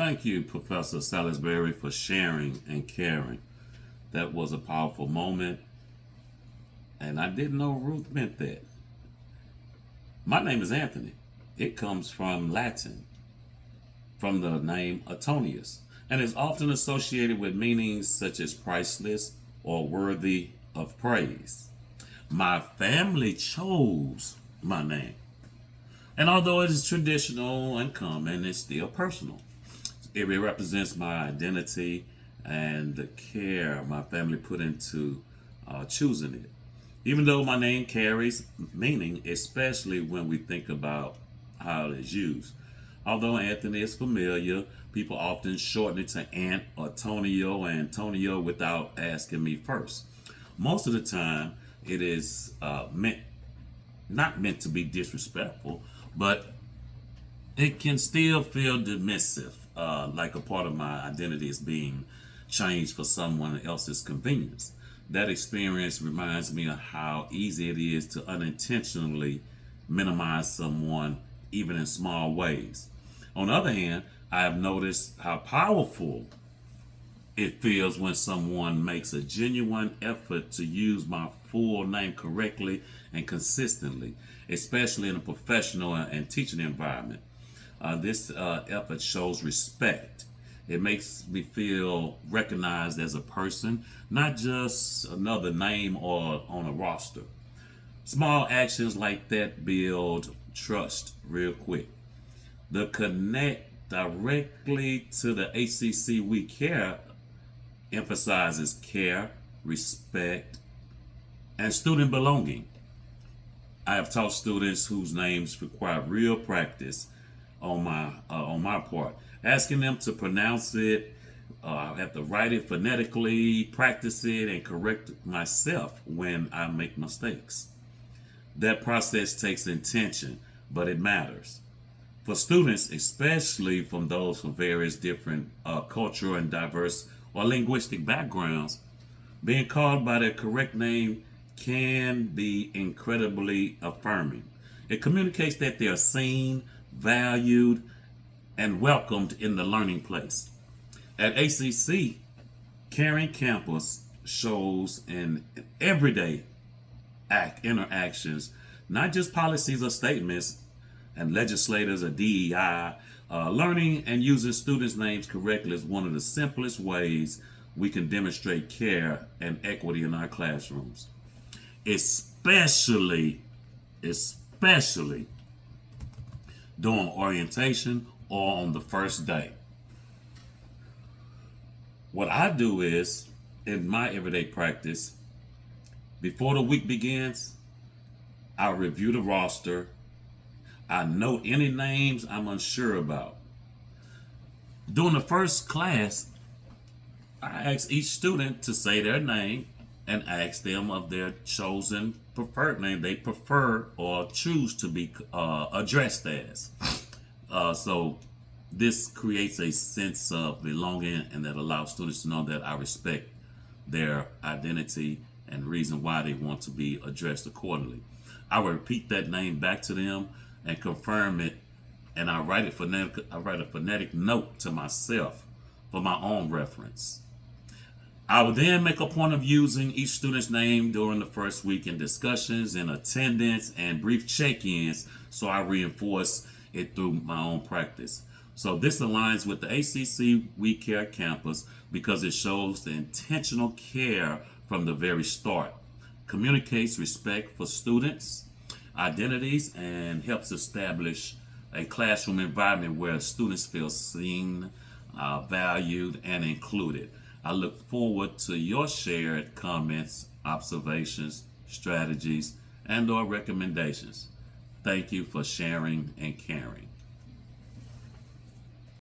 Thank you, Professor Salisbury, for sharing and caring. That was a powerful moment, and I didn't know Ruth meant that. My name is Anthony. It comes from Latin, from the name Antonius, and is often associated with meanings such as priceless or worthy of praise. My family chose my name, and although it is traditional and common, it's still personal. It represents my identity and the care my family put into choosing it. Even though my name carries meaning, especially when we think about how it is used. Although Anthony is familiar, people often shorten it to Ant or Antonio without asking me first. Most of the time, it is not meant to be disrespectful, but it can still feel dismissive, like a part of my identity is being changed for someone else's convenience. That experience reminds me of how easy it is to unintentionally minimize someone, even in small ways. On the other hand, I have noticed how powerful it feels when someone makes a genuine effort to use my full name correctly and consistently, especially in a professional and teaching environment. This effort shows respect. It makes me feel recognized as a person, not just another name or on a roster. Small actions like that build trust real quick. The connect directly to the ACC We Care emphasizes care, respect, and student belonging. I have taught students whose names require real practice on my part, asking them to pronounce it. I have to write it phonetically, practice it, and correct myself when I make mistakes. That process takes intention, but it matters. For students, especially from those from various different cultural and diverse or linguistic backgrounds, being called by their correct name can be incredibly affirming. It communicates that they are seen, valued, and welcomed in the learning place. At ACC, Caring Campus shows in everyday interactions, not just policies or statements, and legislators or DEI. Learning and using students' names correctly is one of the simplest ways we can demonstrate care and equity in our classrooms, especially during orientation or on the first day. What I do is, in my everyday practice, before the week begins, I review the roster. I note any names I'm unsure about. During the first class, I ask each student to say their name and ask them of their chosen preferred name they prefer or choose to be addressed as. So this creates a sense of belonging and that allows students to know that I respect their identity and reason why they want to be addressed accordingly. I will repeat that name back to them and confirm it, and I write a phonetic note to myself for my own reference. I will then make a point of using each student's name during the first week in discussions and attendance and brief check-ins, so I reinforce it through my own practice. So this aligns with the ACC We Care campus because it shows the intentional care from the very start, communicates respect for students' identities, and helps establish a classroom environment where students feel seen, valued, and included. I look forward to your shared comments, observations, strategies, and/or recommendations. Thank you for sharing and caring.